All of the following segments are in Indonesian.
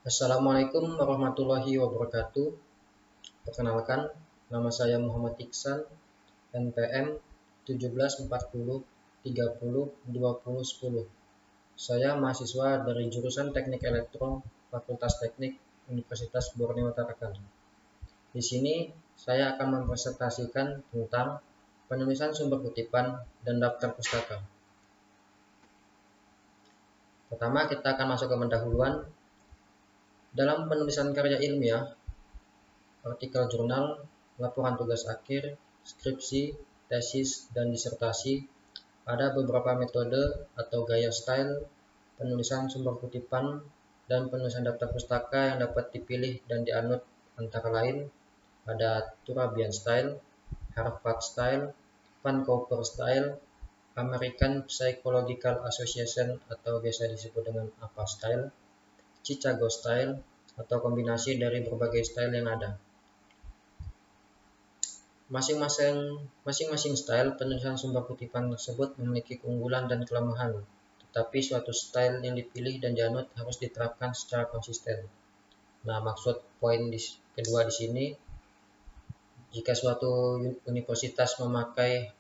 Assalamualaikum warahmatullahi wabarakatuh. Perkenalkan, nama saya Muhammad Iksan, NPM 1740302010. Saya mahasiswa dari jurusan Teknik Elektro, Fakultas Teknik, Universitas Borneo Tarakan. Di sini saya akan mempresentasikan tentang penulisan sumber kutipan dan daftar pustaka. Pertama, kita akan masuk ke pendahuluan. Dalam penulisan karya ilmiah, artikel jurnal, laporan tugas akhir, skripsi, tesis, dan disertasi, ada beberapa metode atau gaya style penulisan sumber kutipan dan penulisan daftar pustaka yang dapat dipilih dan dianut, antara lain ada Turabian style, Harvard style, Vancouver style, American Psychological Association atau biasa disebut dengan APA style, Chicago style, atau kombinasi dari berbagai style yang ada. Masing-masing style penulisan sumber kutipan tersebut memiliki keunggulan dan kelemahan, tetapi suatu style yang dipilih dan dianut harus diterapkan secara konsisten. Nah, maksud poin kedua di sini, jika suatu universitas memakai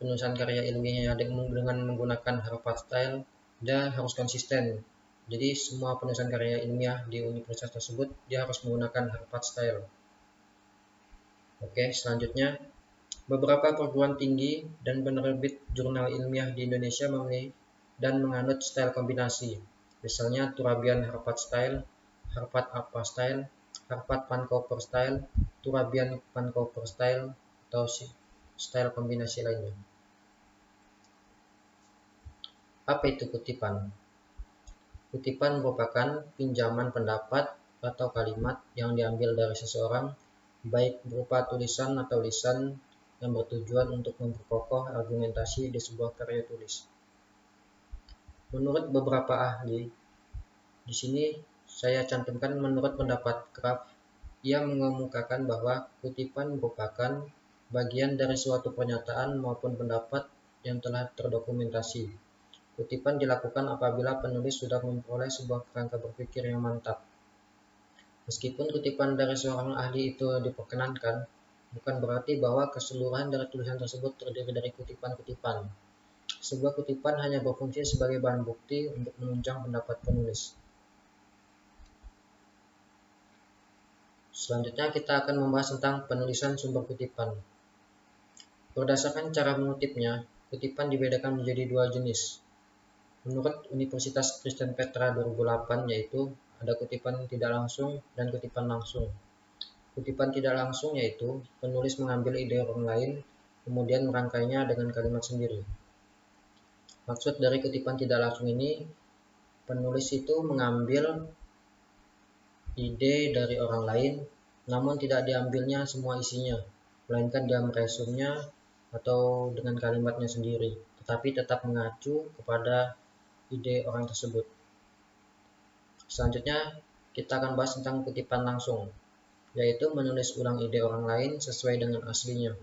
penulisan karya ilmiahnya dengan menggunakan Harvard style, dia harus konsisten. Jadi semua penulisan karya ilmiah di universitas tersebut dia harus menggunakan Harvard style. Oke, selanjutnya, beberapa perguruan tinggi dan penerbit jurnal ilmiah di Indonesia memilih dan menganut style kombinasi, misalnya Turabian Harvard style, Harvard APA style, Harvard Vancouver style, Turabian Vancouver style, atau style kombinasi lainnya. Apa itu kutipan? Kutipan merupakan pinjaman pendapat atau kalimat yang diambil dari seseorang, baik berupa tulisan atau lisan, yang bertujuan untuk memperkokoh argumentasi di sebuah karya tulis. Menurut beberapa ahli, di sini saya cantumkan menurut pendapat Kraft, ia mengemukakan bahwa kutipan merupakan bagian dari suatu pernyataan maupun pendapat yang telah terdokumentasi. Kutipan dilakukan apabila penulis sudah memperoleh sebuah kerangka berpikir yang mantap. Meskipun kutipan dari seorang ahli itu diperkenankan, bukan berarti bahwa keseluruhan dari tulisan tersebut terdiri dari kutipan-kutipan. Sebuah kutipan hanya berfungsi sebagai bahan bukti untuk menunjang pendapat penulis. Selanjutnya kita akan membahas tentang penulisan sumber kutipan. Berdasarkan cara mengutipnya, kutipan dibedakan menjadi dua jenis. Menurut Universitas Kristen Petra 2008, yaitu ada kutipan tidak langsung dan kutipan langsung. Kutipan tidak langsung yaitu penulis mengambil ide orang lain, kemudian merangkainya dengan kalimat sendiri. Maksud dari kutipan tidak langsung ini, penulis itu mengambil ide dari orang lain, namun tidak diambilnya semua isinya, melainkan dia meresumnya atau dengan kalimatnya sendiri, tetapi tetap mengacu kepada ide orang tersebut. Selanjutnya, kita akan bahas tentang kutipan langsung, yaitu menulis ulang ide orang lain sesuai dengan aslinya.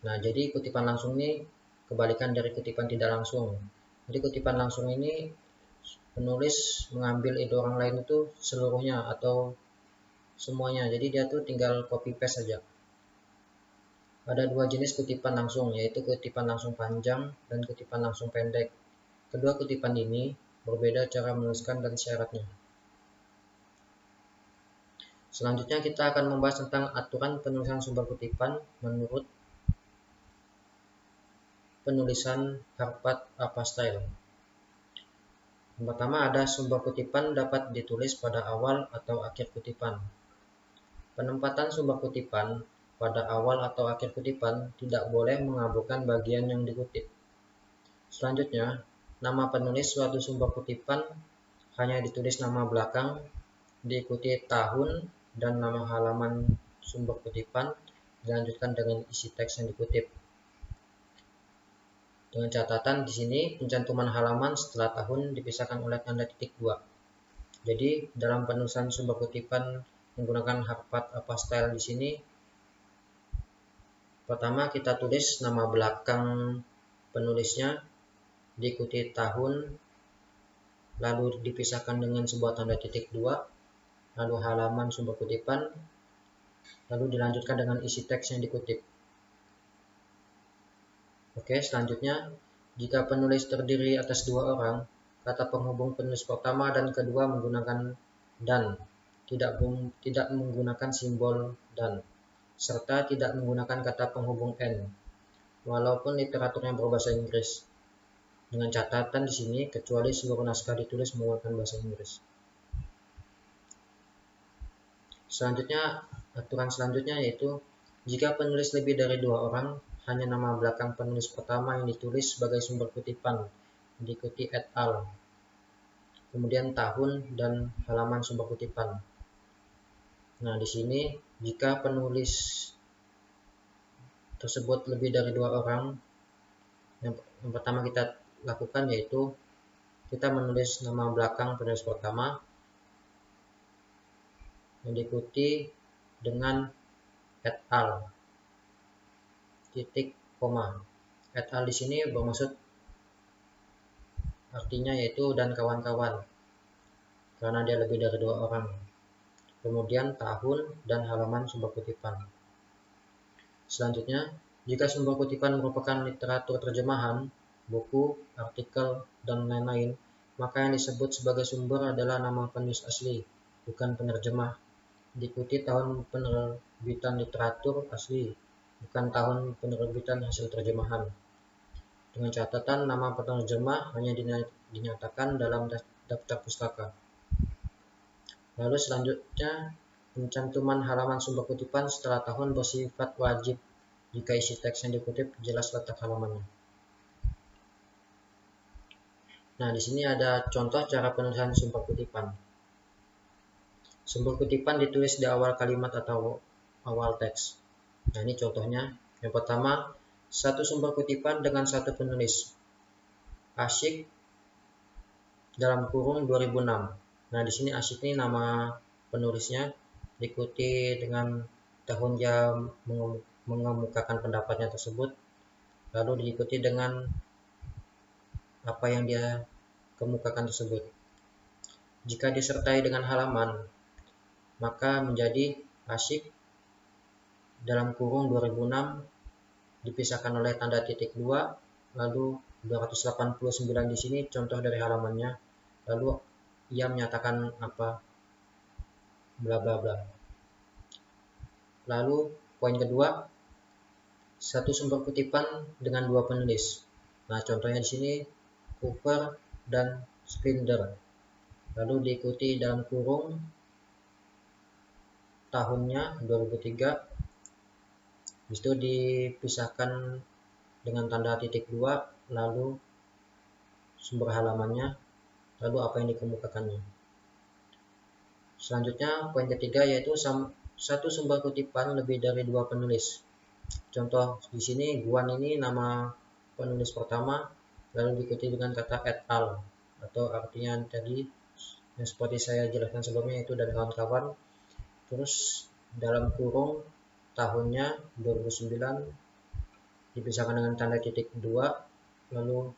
Nah, jadi kutipan langsung ini kebalikan dari kutipan tidak langsung. Jadi kutipan langsung ini penulis mengambil ide orang lain itu seluruhnya atau semuanya. Jadi dia tuh tinggal copy paste saja. Ada dua jenis kutipan langsung, yaitu kutipan langsung panjang dan kutipan langsung pendek. Kedua kutipan ini berbeda cara menuliskan dan syaratnya. Selanjutnya kita akan membahas tentang aturan penulisan sumber kutipan menurut penulisan Harvard APA style. Yang pertama ada sumber kutipan dapat ditulis pada awal atau akhir kutipan. Penempatan sumber kutipan pada awal atau akhir kutipan tidak boleh mengaburkan bagian yang dikutip. Selanjutnya, nama penulis suatu sumber kutipan hanya ditulis nama belakang, diikuti tahun dan nama halaman sumber kutipan, dilanjutkan dengan isi teks yang dikutip. Dengan catatan di sini pencantuman halaman setelah tahun dipisahkan oleh tanda titik 2. Jadi dalam penulisan sumber kutipan menggunakan Harvard APA style di sini, pertama kita tulis nama belakang penulisnya, diikuti tahun, lalu dipisahkan dengan sebuah tanda titik 2, lalu halaman sumber kutipan, lalu dilanjutkan dengan isi teks yang dikutip. Oke, selanjutnya, jika penulis terdiri atas 2 orang, kata penghubung penulis pertama dan kedua menggunakan dan, tidak menggunakan simbol dan, serta tidak menggunakan kata penghubung n, walaupun literaturnya berbahasa Inggris. Dengan catatan di sini, kecuali seluruh naskah ditulis menggunakan bahasa Inggris. Selanjutnya, aturan selanjutnya yaitu, jika penulis lebih dari 2 orang, hanya nama belakang penulis pertama yang ditulis sebagai sumber kutipan, diikuti et al. Kemudian tahun dan halaman sumber kutipan. Nah, di sini jika penulis tersebut lebih dari 2 orang, yang pertama kita lakukan yaitu kita menulis nama belakang penulis pertama yang diikuti dengan et al. Titik koma. Et al di sini bermaksud artinya yaitu dan kawan-kawan, karena dia lebih dari 2 orang. Kemudian tahun dan halaman sumber kutipan. Selanjutnya, jika sumber kutipan merupakan literatur terjemahan, buku, artikel, dan lain-lain, maka yang disebut sebagai sumber adalah nama penulis asli, bukan penerjemah. Diikuti tahun penerbitan literatur asli, bukan tahun penerbitan hasil terjemahan. Dengan catatan nama penerjemah hanya dinyatakan dalam daftar pustaka. Lalu selanjutnya, pencantuman halaman sumber kutipan setelah tahun bersifat wajib jika isi teks yang dikutip jelas letak halamannya. Nah, di sini ada contoh cara penulisan sumber kutipan. Sumber kutipan ditulis di awal kalimat atau awal teks. Nah, ini contohnya. Yang pertama, satu sumber kutipan dengan satu penulis. Asyik dalam kurung 2006. Nah, di sini Asyik ini nama penulisnya, diikuti dengan tahun dia mengemukakan pendapatnya tersebut, lalu diikuti dengan apa yang dia kemukakan tersebut. Jika disertai dengan halaman, maka menjadi Asyik dalam kurung 2006 dipisahkan oleh tanda titik 2, lalu 289 di sini contoh dari halamannya, lalu ia menyatakan apa bla bla bla. Lalu poin kedua, satu sumber kutipan dengan 2 penulis. Nah, contohnya di sini Cooper dan Springer. Lalu diikuti dalam kurung tahunnya 2003. Habis itu dipisahkan dengan tanda titik 2, lalu sumber halamannya, lalu apa yang dikemukakannya. Selanjutnya poin ketiga yaitu satu sumber kutipan lebih dari 2 penulis. Contoh di sini Guan ini nama penulis pertama, lalu diikuti dengan kata et al, atau artinya tadi yang seperti saya jelaskan sebelumnya itu dan kawan-kawan. Terus dalam kurung tahunnya 2009 dipisahkan dengan tanda titik 2, lalu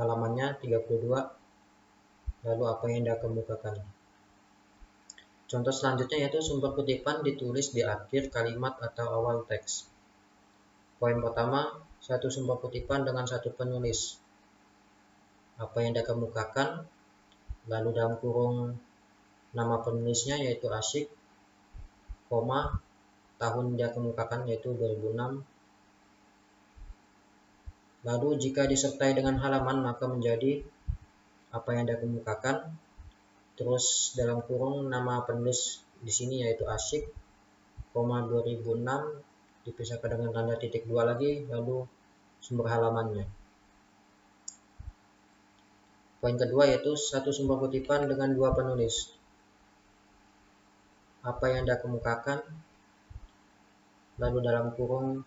halamannya 32, lalu apa yang dia kemukakan. Contoh selanjutnya yaitu sumber kutipan ditulis di akhir kalimat atau awal teks. Poin pertama, satu sumber kutipan dengan satu penulis. Apa yang dia kemukakan, lalu dalam kurung nama penulisnya yaitu Asyik, koma, tahun dia kemukakan yaitu 2006. Lalu jika disertai dengan halaman maka menjadi apa yang dia kemukakan. Terus dalam kurung nama penulis di sini yaitu Asyik, 2006 dipisahkan dengan tanda titik 2 lagi, lalu sumber halamannya. Poin kedua yaitu satu sumber kutipan dengan 2 penulis. Apa yang dia kemukakan, lalu dalam kurung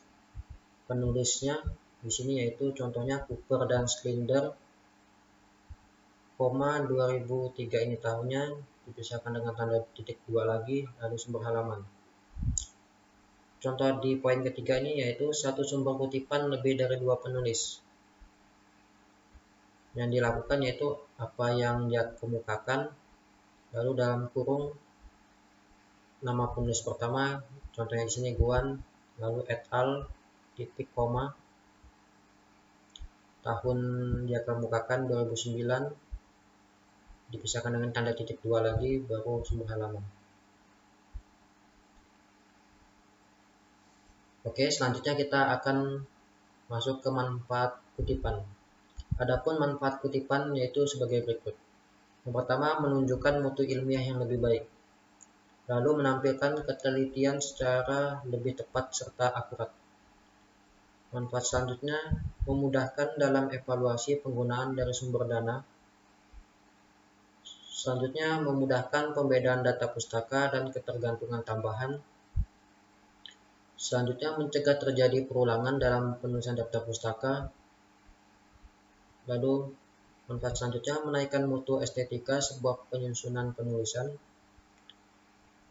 penulisnya di sini yaitu contohnya Cooper dan Springer, 2003 ini tahunnya, dipisahkan dengan tanda titik 2 lagi, lalu sumber halaman. Contoh di poin ketiga ini yaitu satu sumber kutipan lebih dari 2 penulis. Yang dilakukan yaitu apa yang dia kemukakan, lalu dalam kurung nama penulis pertama, contohnya di sini Guan, lalu et al, titik koma, tahun dia kemukakan 2009, dipisahkan dengan tanda titik 2 lagi, baru sumber halaman. Oke, selanjutnya kita akan masuk ke manfaat kutipan. Adapun manfaat kutipan yaitu sebagai berikut. Yang pertama, menunjukkan mutu ilmiah yang lebih baik. Lalu menampilkan ketelitian secara lebih tepat serta akurat. Manfaat selanjutnya, memudahkan dalam evaluasi penggunaan dari sumber dana. Selanjutnya, memudahkan pembedaan data pustaka dan ketergantungan tambahan. Selanjutnya, mencegah terjadi perulangan dalam penulisan daftar pustaka. Lalu, manfaat selanjutnya, menaikkan mutu estetika sebuah penyusunan penulisan.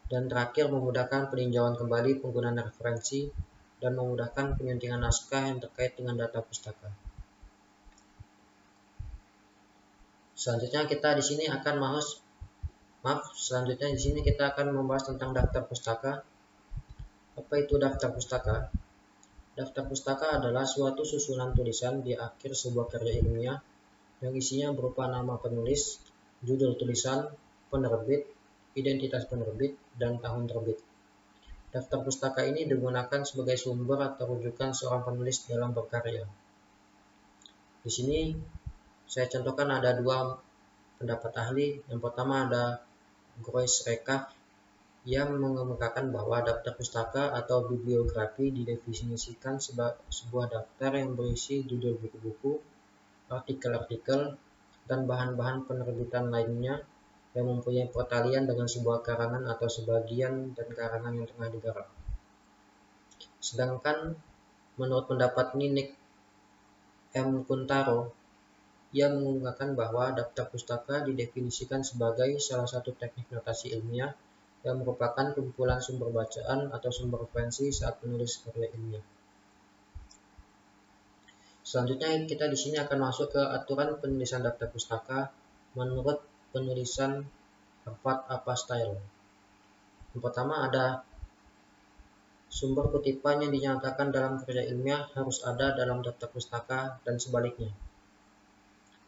Dan terakhir, memudahkan peninjauan kembali penggunaan referensi dan memudahkan penyuntingan naskah yang terkait dengan data pustaka. Selanjutnya kita di sini akan membahas tentang daftar pustaka. Apa itu daftar pustaka? Daftar pustaka adalah suatu susunan tulisan di akhir sebuah karya ilmiah yang isinya berupa nama penulis, judul tulisan, penerbit, identitas penerbit, dan tahun terbit. Daftar pustaka ini digunakan sebagai sumber atau rujukan seorang penulis dalam berkarya. Di sini saya contohkan ada dua pendapat ahli. Yang pertama ada Groys Rekaf yang mengemukakan bahwa daftar pustaka atau bibliografi didefinisikan sebuah daftar yang berisi judul buku-buku, artikel-artikel, dan bahan-bahan penerbitan lainnya yang mempunyai pertalian dengan sebuah karangan atau sebagian dan karangan yang tengah digarap. Sedangkan menurut pendapat Ninik M. Kuntaro, ia mengungkapkan bahwa daftar pustaka didefinisikan sebagai salah satu teknik notasi ilmiah yang merupakan kumpulan sumber bacaan atau sumber referensi saat menulis karya ilmiah. Selanjutnya kita di sini akan masuk ke aturan penulisan daftar pustaka menurut penulisan Harvard APA Style. Yang pertama ada sumber kutipan yang dinyatakan dalam karya ilmiah harus ada dalam daftar pustaka dan sebaliknya.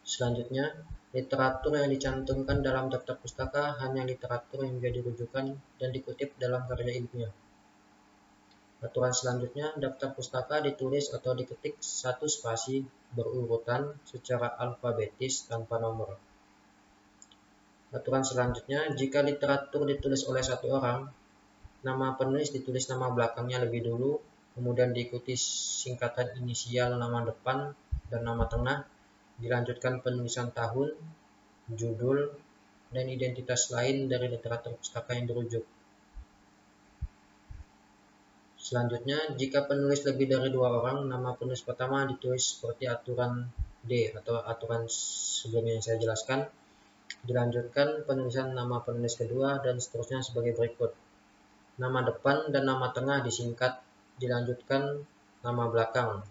Selanjutnya, literatur yang dicantumkan dalam daftar pustaka hanya literatur yang menjadi rujukan dan dikutip dalam karya ilmiah. Aturan selanjutnya, daftar pustaka ditulis atau diketik satu spasi berurutan secara alfabetis tanpa nomor. Aturan selanjutnya, jika literatur ditulis oleh satu orang, nama penulis ditulis nama belakangnya lebih dulu, kemudian diikuti singkatan inisial nama depan dan nama tengah, dilanjutkan penulisan tahun, judul, dan identitas lain dari literatur pustaka yang dirujuk. Selanjutnya, jika penulis lebih dari 2 orang, nama penulis pertama ditulis seperti aturan D atau aturan sebelumnya yang saya jelaskan. Dilanjutkan penulisan nama penulis kedua dan seterusnya sebagai berikut. Nama depan dan nama tengah disingkat, dilanjutkan nama belakang.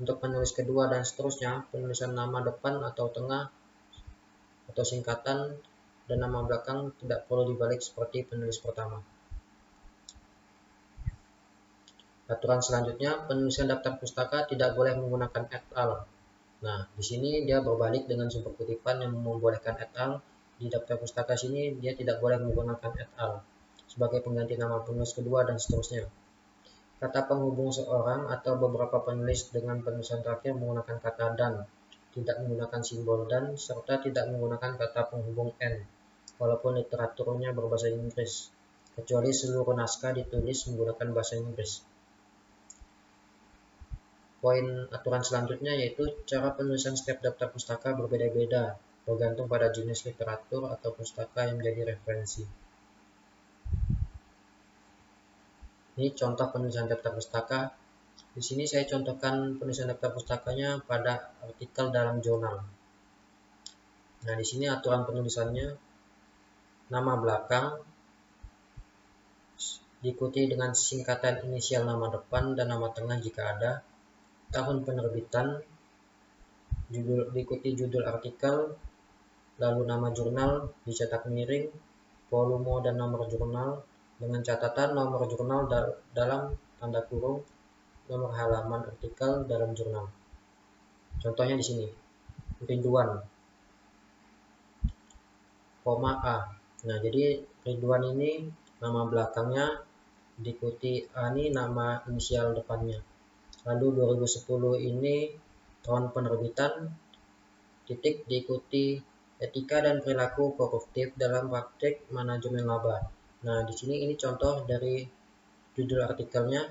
Untuk penulis kedua dan seterusnya, penulisan nama depan atau tengah atau singkatan dan nama belakang tidak perlu dibalik seperti penulis pertama. Aturan selanjutnya, penulisan daftar pustaka tidak boleh menggunakan et al. Nah, di sini dia berbalik dengan sumber kutipan yang membolehkan et al. Di daftar pustaka sini dia tidak boleh menggunakan et al. sebagai pengganti nama penulis kedua dan seterusnya. Kata penghubung seorang atau beberapa penulis dengan penulisan terakhir menggunakan kata dan, tidak menggunakan simbol dan, serta tidak menggunakan kata penghubung n, walaupun literaturnya berbahasa Inggris, kecuali seluruh naskah ditulis menggunakan bahasa Inggris. Poin aturan selanjutnya yaitu cara penulisan setiap daftar pustaka berbeda-beda, bergantung pada jenis literatur atau pustaka yang menjadi referensi. Ini contoh penulisan daftar pustaka. Di sini saya contohkan penulisan daftar pustakanya pada artikel dalam jurnal. Nah, di sini aturan penulisannya, nama belakang diikuti dengan singkatan inisial nama depan dan nama tengah jika ada, tahun penerbitan, diikuti judul artikel, lalu nama jurnal dicetak miring, volume dan nomor jurnal, dengan catatan nomor jurnal dalam tanda kurung, nomor halaman artikel dalam jurnal. Contohnya di sini, Ridwan, koma A. Nah, jadi Ridwan ini nama belakangnya, diikuti A ini nama inisial depannya. Lalu 2010 ini tahun penerbitan, titik diikuti etika dan perilaku koruptif dalam praktik manajemen laba. Nah, di sini ini contoh dari judul artikelnya,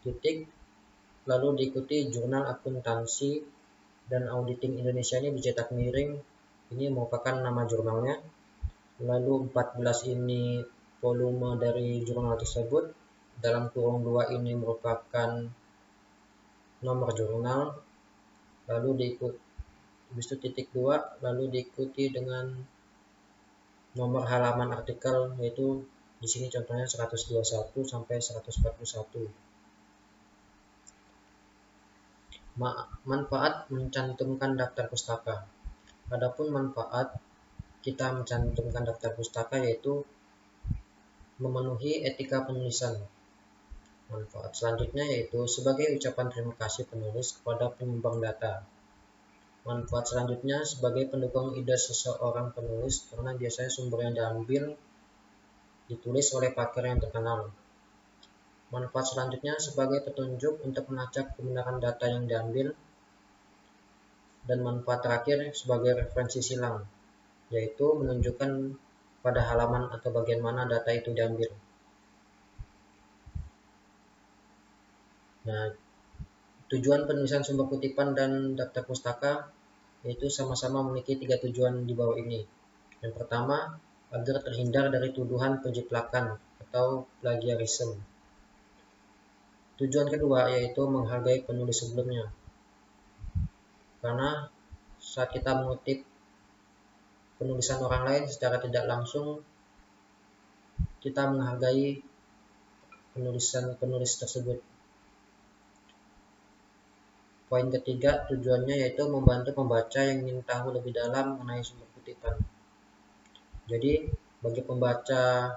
titik, lalu diikuti jurnal akuntansi dan auditing Indonesia ini dicetak miring, ini merupakan nama jurnalnya. Lalu 14 ini volume dari jurnal tersebut, dalam kurung 2 ini merupakan nomor jurnal, lalu diikuti habis itu titik 2, lalu diikuti dengan nomor halaman artikel, yaitu di sini contohnya 121 sampai 141. Manfaat mencantumkan daftar pustaka. Adapun manfaat kita mencantumkan daftar pustaka yaitu memenuhi etika penulisan. Manfaat selanjutnya yaitu sebagai ucapan terima kasih penulis kepada penyumbang data. Manfaat selanjutnya sebagai pendukung ide seseorang penulis, karena biasanya sumber yang diambil ditulis oleh pakar yang terkenal. Manfaat selanjutnya sebagai petunjuk untuk melacak kebenaran data yang diambil. Dan manfaat terakhir sebagai referensi silang, yaitu menunjukkan pada halaman atau bagian mana data itu diambil. Nah, tujuan penulisan sumber kutipan dan daftar pustaka yaitu sama-sama memiliki 3 tujuan di bawah ini. Yang pertama, agar terhindar dari tuduhan penjiplakan atau plagiarisme. Tujuan kedua yaitu menghargai penulis sebelumnya, karena saat kita mengutip penulisan orang lain secara tidak langsung, kita menghargai penulis tersebut. Poin ketiga, tujuannya yaitu membantu pembaca yang ingin tahu lebih dalam mengenai sumber kutipan. Jadi, bagi pembaca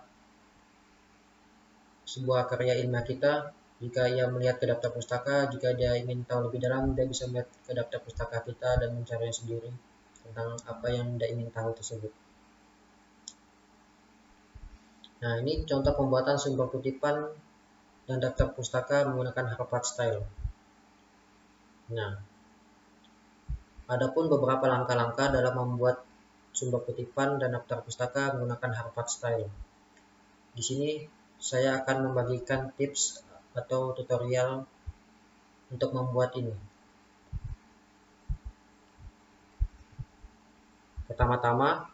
sebuah karya ilmiah kita, jika ia melihat ke daftar pustaka, jika dia ingin tahu lebih dalam, dia bisa melihat ke daftar pustaka kita dan mencarinya sendiri tentang apa yang dia ingin tahu tersebut. Nah, ini contoh pembuatan sumber kutipan dan daftar pustaka menggunakan Harvard Style. Nah, adapun beberapa langkah-langkah dalam membuat sumber kutipan dan daftar pustaka menggunakan Harvard Style. Di sini saya akan membagikan tips atau tutorial untuk membuat ini. Pertama-tama,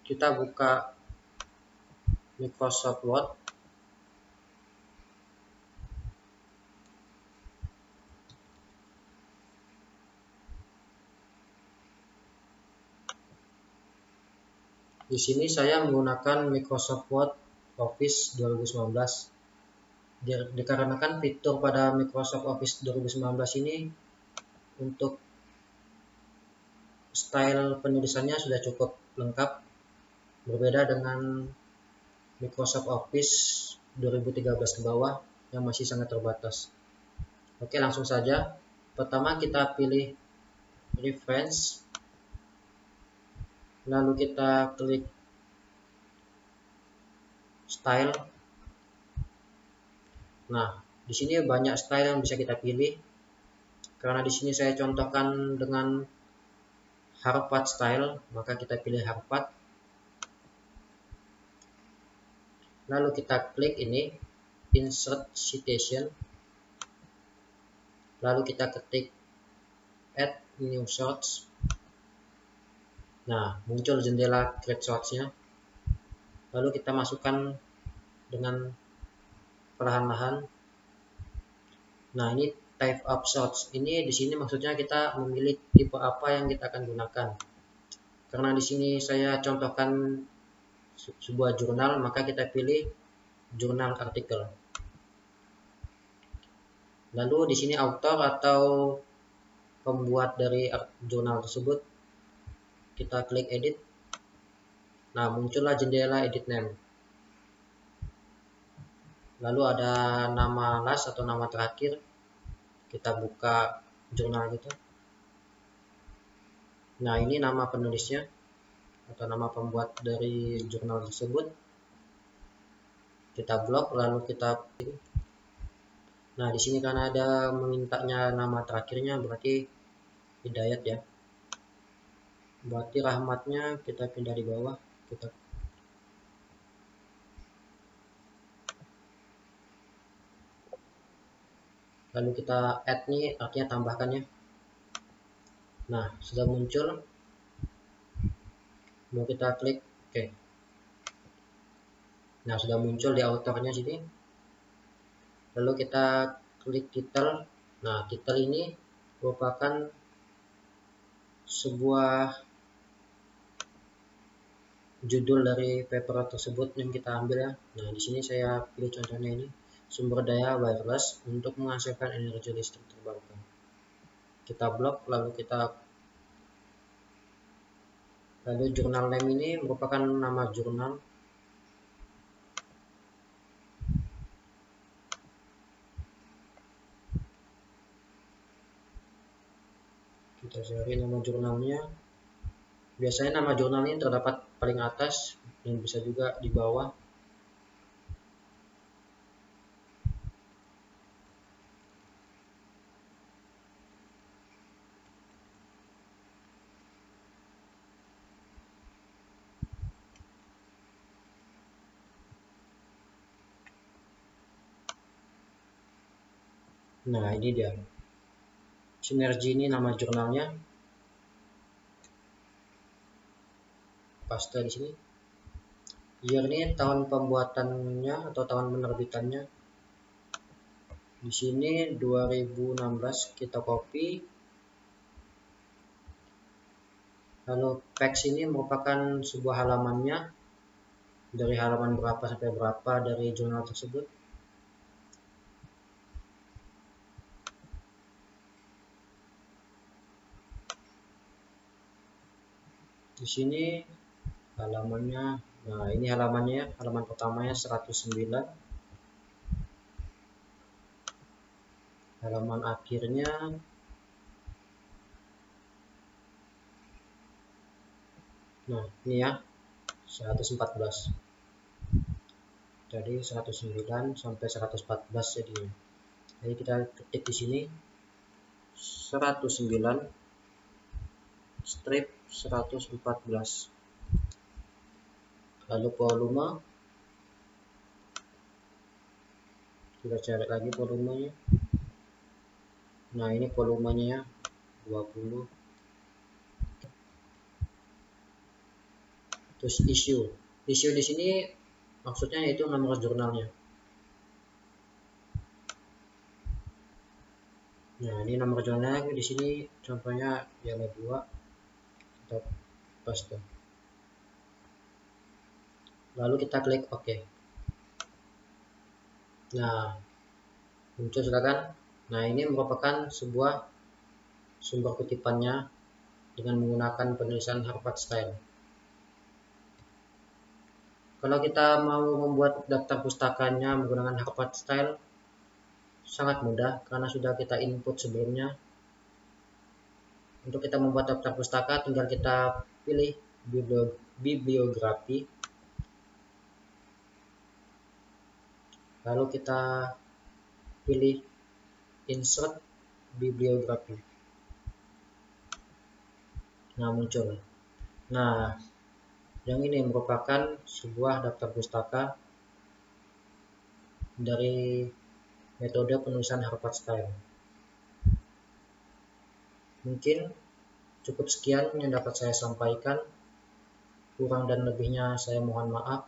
kita buka Microsoft Word. Di sini saya menggunakan Microsoft Word Office 2019. Dikarenakan fitur pada Microsoft Office 2019 ini untuk style penulisannya sudah cukup lengkap, berbeda dengan Microsoft Office 2013 ke bawah yang masih sangat terbatas. Oke, langsung saja. Pertama kita pilih reference, lalu kita klik style. Nah, di sini banyak style yang bisa kita pilih. Karena di sini saya contohkan dengan Harvard Style, maka kita pilih Harvard. Lalu kita klik ini Insert Citation. Lalu kita ketik Add New Source. Nah, muncul jendela Create Source-nya. Lalu kita masukkan dengan perlahan-lahan. Nah, ini type of source. Ini di sini maksudnya kita memilih tipe apa yang kita akan gunakan. Karena di sini saya contohkan sebuah jurnal, maka kita pilih jurnal artikel. Lalu di sini author atau pembuat dari jurnal tersebut, kita klik edit. Nah, muncullah jendela edit name. Lalu ada nama last atau nama terakhir. Kita buka jurnal gitu. Nah, ini nama penulisnya atau nama pembuat dari jurnal tersebut. Kita blok, lalu kita pilih. Nah, di sini karena ada memintanya nama terakhirnya, berarti Hidayat ya. Berarti Rahmatnya kita pindah di bawah. Lalu kita add nih, artinya tambahkan ya. Nah, sudah muncul. Mau kita klik oke. Nah, sudah muncul di autornya sini. Lalu kita klik title. Nah, title ini merupakan sebuah judul dari paper tersebut yang kita ambil ya. Nah, di sini saya pilih contohnya ini, sumber daya wireless untuk menghasilkan energi listrik terbarukan. Kita blok, lalu jurnal name ini merupakan nama jurnal. Kita cari nama jurnalnya. Biasanya nama jurnal ini terdapat paling atas dan bisa juga di bawah. Nah, ini dia. Sinergi ini nama jurnalnya. Paste di sini. Year ini tahun pembuatannya atau tahun penerbitannya. Di sini 2016 kita copy. Lalu page ini merupakan sebuah halamannya. Dari halaman berapa sampai berapa dari jurnal tersebut. Di sini halamannya, nah ini halamannya, halaman pertamanya 109. Halaman akhirnya nah ini ya 114. Jadi 109 sampai 114 jadinya. Jadi kita ketik di sini 109 strip 114. Lalu volume, kita cari lagi volumenya. Nah, ini volumenya ya 20. Terus issue di sini maksudnya itu nomor jurnalnya. Nah, ini nomor jurnalnya di sini contohnya yang 2. Kita paste. Lalu kita klik OK. Nah, muncul sudah kan? Nah, ini merupakan sebuah sumber kutipannya dengan menggunakan penulisan Harvard Style. Kalau kita mau membuat daftar pustakanya menggunakan Harvard Style, sangat mudah karena sudah kita input sebelumnya. Untuk kita membuat daftar pustaka, tinggal kita pilih bibliografi. Lalu kita pilih insert bibliografi. Nah, muncul. Nah, yang ini merupakan sebuah daftar pustaka dari metode penulisan Harvard Style. Mungkin cukup sekian yang dapat saya sampaikan. Kurang dan lebihnya saya mohon maaf.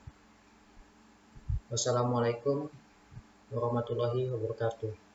Wassalamualaikum warahmatullahi wabarakatuh.